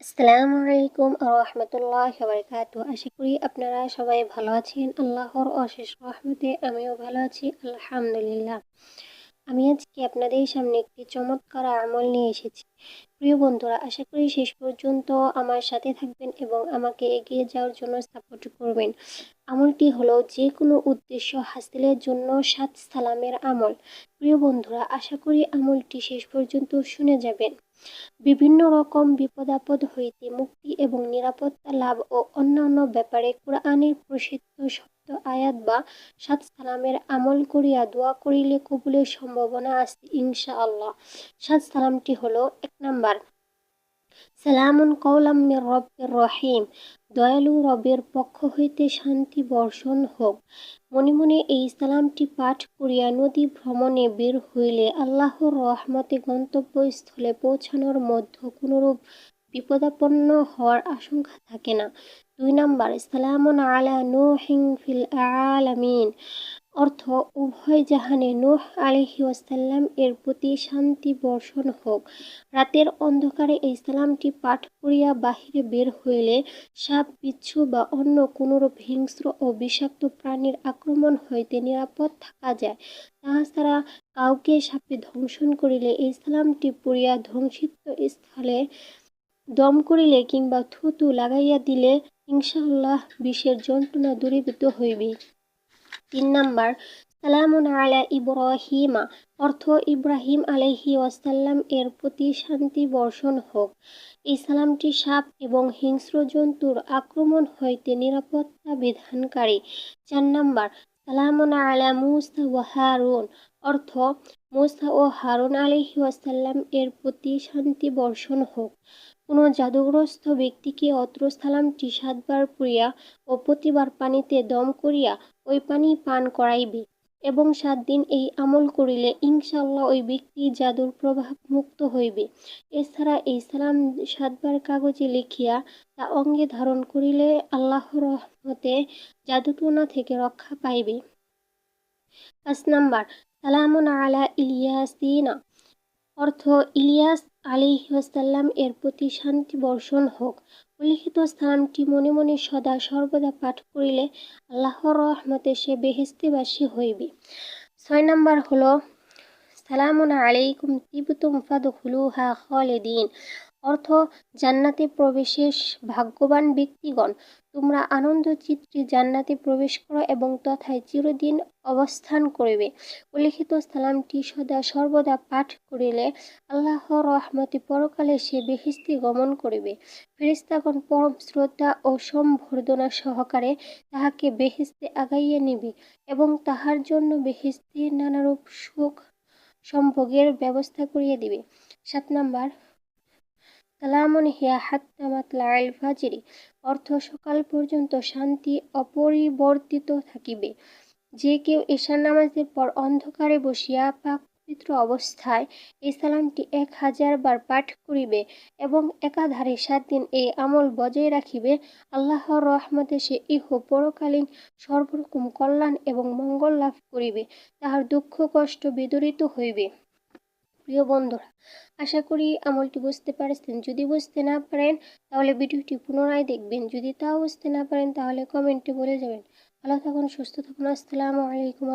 আসসালামু আলাইকুম রহমতুল্লাহি ওয়া বারাকাতুহু। আশা করি আপনারা সবাই ভালো আছেন। আল্লাহর অশেষ রহমতে আমিও ভালো আছি, আলহামদুলিল্লাহ। আমি আজকে আপনাদের সামনে একটি চমৎকার আমল নিয়ে এসেছি। প্রিয় বন্ধুরা, আশা করি শেষ পর্যন্ত আমার সাথে থাকবেন এবং আমাকে এগিয়ে যাওয়ার জন্য সাপোর্ট করবেন। আমলটি হলো যে কোনো উদ্দেশ্য হাসিলের জন্য 7 সালামের আমল। প্রিয় বন্ধুরা, আশা করি আমলটি শেষ পর্যন্ত শুনে যাবেন। বিভিন্ন রকম বিপদ-আপদ হইতে মুক্তি এবং নিরাপত্তা লাভ ও অন্যান্য ব্যাপারে কুরআনের প্রসিদ্ধ শব্দ আয়াত বা 7 সালামের আমল করিয়া দোয়া করিলে কবুলের সম্ভাবনা আছে ইনশাআল্লাহ। 7 সালামটি হলো: 1 নাম্বার, সালামুন কাওলাম মির রব্বির রহিম, দয়ালু রবের পক্ষ হইতে শান্তি বর্ষণ হোক। মনে মনে এই সালামটি পাঠ করিয়া নদী ভ্রমণে বের হইলে আল্লাহর রহমতে গন্তব্যস্থলে পৌঁছানোর মধ্যে কোনরূপ বিপদাপন্ন হওয়ার আশঙ্কা থাকে না। 2 নাম্বার, সালামুন আলা নূহিন ফিল আলামিন, অর্থ উভয় জাহানে নূহ আলাইহিস সালাম এর প্রতি শান্তি বর্ষণ হোক। রাতের অন্ধকারে এই সালামটি পাঠ করিয়া বাহিরে বের হইলে সাপ, বিচ্ছু বা অন্য কোনরূপ হিংস্র ও বিষাক্ত প্রাণীর আক্রমণ হইতে নিরাপদ থাকা যায়। তাছাড়া কাউকে সাপে দংশন করিলে এই সালামটি পড়িয়া ধ্বংসিত স্থলে দম করিলে কিংবা থুতু লাগাইয়া দিলে ইনশাআল্লাহ বিষের যন্ত্রণা দূরীভূত হইবে। 3 নাম্বার, সালামুন আলা ইব্রাহিমা, অর্থ ইব্রাহিম আলাইহি ওয়াসাল্লাম এর প্রতি শান্তি বর্ষণ হোক। এই সালামটি সাপ এবং হিংস্র জন্তুর আক্রমণ হইতে নিরাপত্তা বিধানকারী। 4 নাম্বার, সালামুন আলা মূসা ওয়া হারুন, অর্থ মূসা ও হারুন আলাইহি ওয়াসাল্লাম এর প্রতি শান্তি বর্ষণ হোক। কোনো জাদুগ্রস্ত ব্যক্তিকে অত্র সালামটি 7 বার পড়িয়া ও প্রতিবার পানিতে দম করিয়া ওই পানি পান করাইবে এবং 7 দিন এই আমল করিলে ইনশাআল্লাহ ওই ব্যক্তি জাদুর প্রভাব মুক্ত হইবে। এছাড়া এই সালাম 7 বার কাগজে লিখিয়া তা অঙ্গে ধারণ করিলে আল্লাহর রহমতে জাদুটোনা থেকে রক্ষা পাইবে। 5 নাম্বার, সালামুন আলা ইলিয়াসিনা, অর্থ ইলিয়াস আলাইহিসসালাম এর প্রতি শান্তি বর্ষণ হোক। উল্লিখিত সালামটি মনে মনে সদা সর্বদা পাঠ করিলে আল্লাহর রহমতে সে বেহেশতবাসী হইবে। 6 নাম্বার হলো সালামুন আলাইকুম তিবতুম ফাদখুলুহা খালিদিন, অর্থ জান্নাতে প্রবেশের ভাগ্যবান ব্যক্তিগণ, তোমরা আনন্দ চিত্তে জান্নাতে প্রবেশ করো এবং তথায় চিরদিন অবস্থান করিবে। উল্লিখিত সালামটি সদা সর্বদা পাঠ করিলে আল্লাহর রহমতে পরকালে সে বেহেশতে গমন করিবে। ফেরেশতাগণ পরম শ্রদ্ধা ও সম্বর্ধনা সহকারে তাহাকে বেহেশতে আগাইয়া নিবে এবং তাহার জন্য বেহেশতে নানারূপ সুখ সম্ভোগের ব্যবস্থা করিয়া দিবে। 7 নাম্বার, সালামুন হিয়া হাত্তা মাতলাইল ফাজরি, অর্থ সকাল পর্যন্ত শান্তি অপরিবর্তিত থাকিবে। যে কেউ এশার নামাজের পর অন্ধকারে বসিয়া পাক পবিত্র অবস্থায় এই সালামটি 1000 বার পাঠ করিবে এবং একাধারে 7 দিন এই আমল বজায় রাখিবে, আল্লাহর রহমতে সে ইহ পরকালীন সর্বরকম কল্যাণ এবং মঙ্গল লাভ করিবে, তাহার দুঃখ কষ্ট বিদূরিত হইবে। প্রিয় বন্ধুরা, আশা করি আমলটি বুঝতে পারছেন। যদি বুঝতে না পারেন তাহলে ভিডিওটি পুনরায় দেখবেন। যদি তাও বুঝতে না পারেন তাহলে কমেন্টে বলে যাবেন। ভালো থাকুন, সুস্থ থাকুন। আসসালামু আলাইকুম।